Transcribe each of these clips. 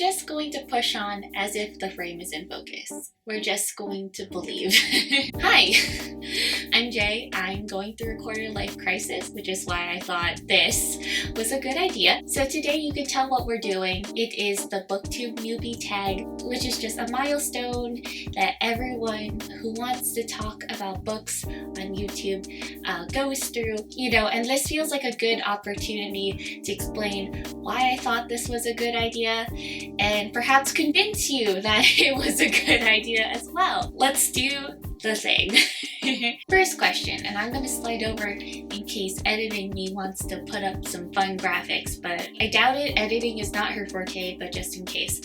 just going to push on as if the frame is in focus. We're just going to believe. Hi, I'm Jay. I'm going through a quarter life crisis, which is why I thought this was a good idea. So today you can tell what we're doing. It is the BookTube newbie tag, which is just a milestone that everyone who wants to talk about books on YouTube goes through, and this feels like a good opportunity to explain why I thought this was a good idea and perhaps convince you that it was a good idea as well. Let's do the thing. First question, and I'm going to slide over in case editing me wants to put up some fun graphics, but I doubt it. Editing is not her forte, but just in case.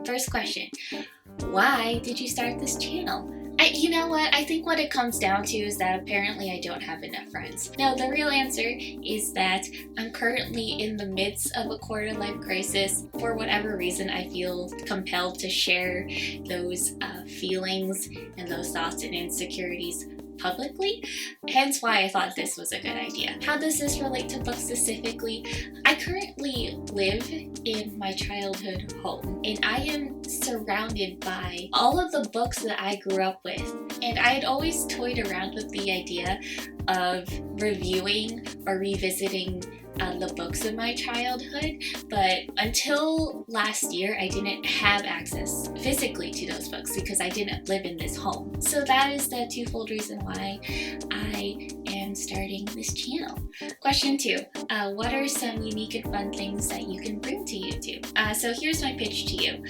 First question, why did you start this channel? You know what? I think what it comes down to is that apparently I don't have enough friends. No, the real answer is that I'm currently in the midst of a quarter life crisis. For whatever reason, I feel compelled to share those feelings and those thoughts and insecurities publicly, hence why I thought this was a good idea. How does this relate to books specifically? I currently live in my childhood home, and I am surrounded by all of the books that I grew up with, and I had always toyed around with the idea of reviewing or revisiting the books of my childhood, but until last year I didn't have access physically to those books because I didn't live in this home. So that is the twofold reason why I am starting this channel. Question 2, what are some unique and fun things that you can bring to YouTube? So here's my pitch to you.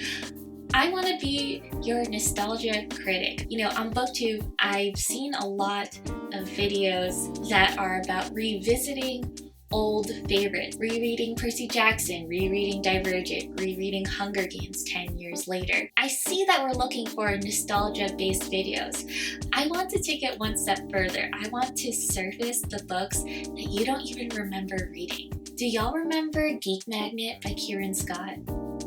I want to be your nostalgia critic. On BookTube, I've seen a lot of videos that are about revisiting old favorites, rereading Percy Jackson, rereading Divergent, rereading Hunger Games 10 years later. I see that we're looking for nostalgia-based videos. I want to take it one step further. I want to surface the books that you don't even remember reading. Do y'all remember Geek Magnet by Kieran Scott?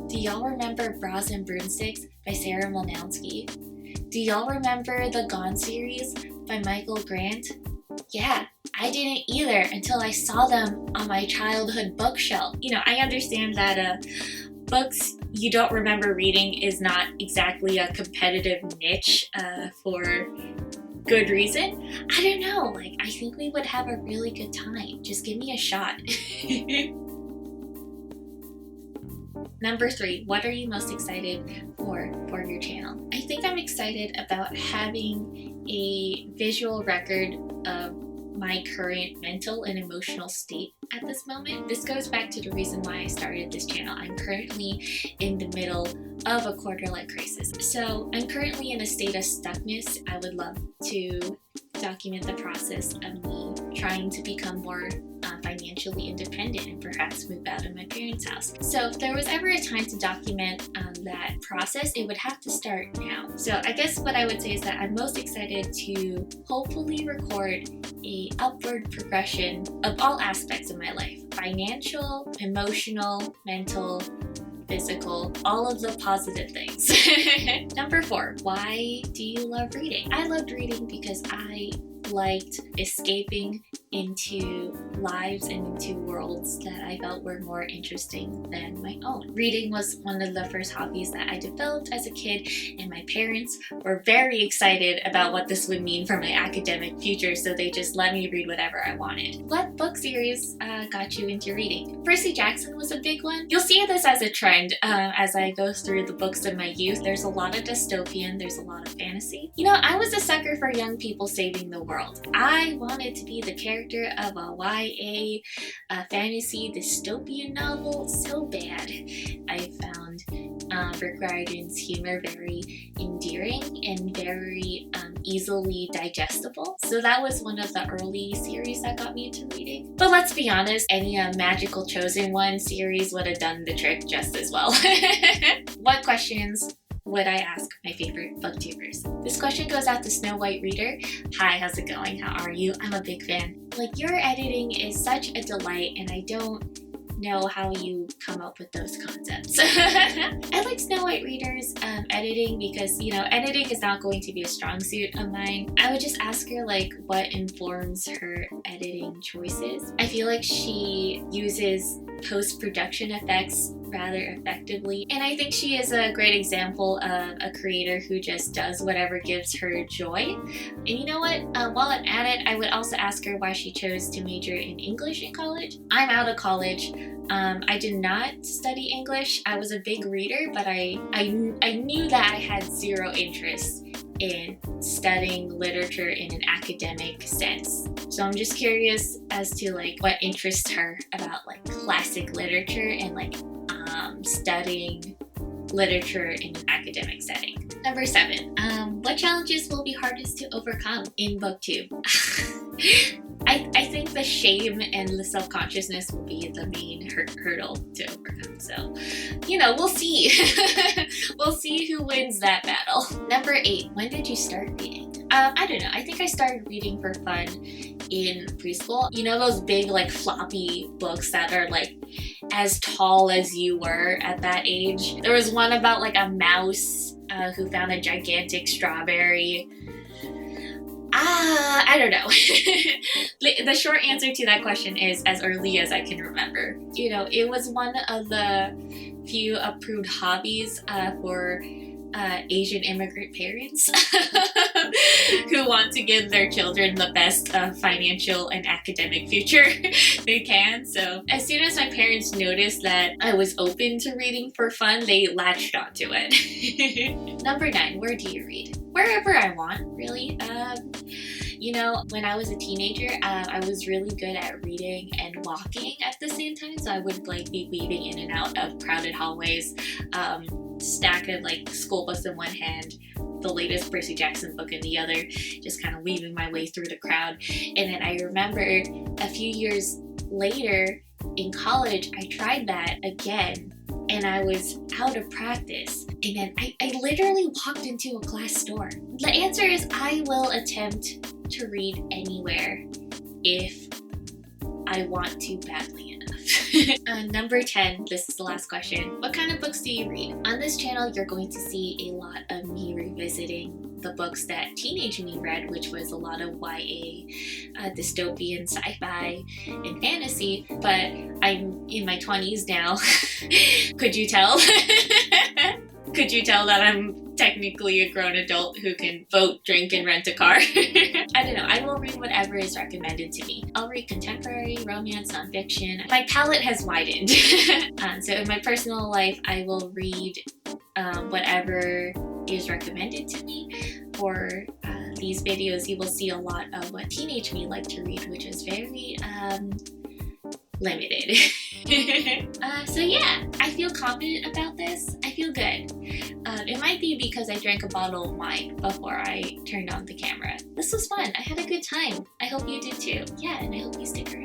Do y'all remember Bras and Broomsticks by Sarah Mlnarsky? Do y'all remember the Gone series by Michael Grant? Yeah, I didn't either until I saw them on my childhood bookshelf. I understand that books you don't remember reading is not exactly a competitive niche for good reason. I don't know, I think we would have a really good time. Just give me a shot. Number 3, what are you most excited for your channel? I think I'm excited about having a visual record of my current mental and emotional state at this moment. This goes back to the reason why I started this channel. I'm currently in the middle of a quarter life crisis. So I'm currently in a state of stuckness. I would love to document the process of me trying to become more financially independent and perhaps move out of my parents' house. So if there was ever a time to document that process, it would have to start now. So I guess what I would say is that I'm most excited to hopefully record a upward progression of all aspects of my life: financial, emotional, mental, physical, all of the positive things. Number 4, why do you love reading? I loved reading because I liked escaping into lives and into worlds that I felt were more interesting than my own. Reading was one of the first hobbies that I developed as a kid, and my parents were very excited about what this would mean for my academic future, so they just let me read whatever I wanted. What book series got you into reading? Percy Jackson was a big one. You'll see this as a trend as I go through the books of my youth. There's a lot of dystopian, there's a lot of fantasy. I was a sucker for young people saving the world. I wanted to be the character of a YA fantasy dystopian novel so bad. I found Rick Riordan's humor very endearing and very easily digestible. So that was one of the early series that got me into reading. But let's be honest, any Magical Chosen One series would have done the trick just as well. What questions would I ask my favorite booktubers? This question goes out to Snow White Reader. Hi, how's it going? How are you? I'm a big fan. Your editing is such a delight, and I don't know how you come up with those concepts. I like Snow White Reader's editing because, editing is not going to be a strong suit of mine. I would just ask her, what informs her editing choices. I feel like she uses post-production effects rather effectively. And I think she is a great example of a creator who just does whatever gives her joy. And you know what? While I'm at it, I would also ask her why she chose to major in English in college. I'm out of college. I did not study English. I was a big reader, but I knew that I had zero interest in studying literature in an academic sense. So I'm just curious as to like what interests her about like classic literature and like studying literature in an academic setting. Number 7, what challenges will be hardest to overcome in booktube? I think the shame and the self-consciousness will be the main hurdle to overcome. So, you know, we'll see. We'll see who wins that battle. Number 8, when did you start reading? I don't know. I think I started reading for fun in preschool. You know those big like floppy books that are like as tall as you were at that age? There was one about like a mouse who found a gigantic strawberry. I don't know. The short answer to that question is as early as I can remember. You know, it was one of the few approved hobbies for Asian immigrant parents who want to give their children the best financial and academic future they can. So as soon as my parents noticed that I was open to reading for fun, they latched onto it. Number 9, where do you read? Wherever I want, really. You know, when I was a teenager, I was really good at reading and walking at the same time. So I would like be weaving in and out of crowded hallways, stack of like school books in one hand, the latest Percy Jackson book in the other, just kind of weaving my way through the crowd. And then I remembered a few years later in college, I tried that again. And I was out of practice. And then I literally walked into a glass door. The answer is I will attempt to read anywhere if I want to badly enough. Number 10, this is the last question. What kind of books do you read? On this channel, you're going to see a lot of me revisiting the books that teenage me read, which was a lot of YA, dystopian, sci-fi, and fantasy, but I'm in my 20s now. Could you tell? Could you tell that I'm technically a grown adult who can vote, drink, and rent a car? I don't know. I will read whatever is recommended to me. I'll read contemporary, romance, nonfiction. My palette has widened. So in my personal life, I will read whatever is recommended to me. For these videos, you will see a lot of what teenage me like to read, which is very limited. So yeah, I feel confident about this. I feel good. It might be because I drank a bottle of wine before I turned on the camera. This was fun. I had a good time. I hope you did too. Yeah, and I hope you stick around.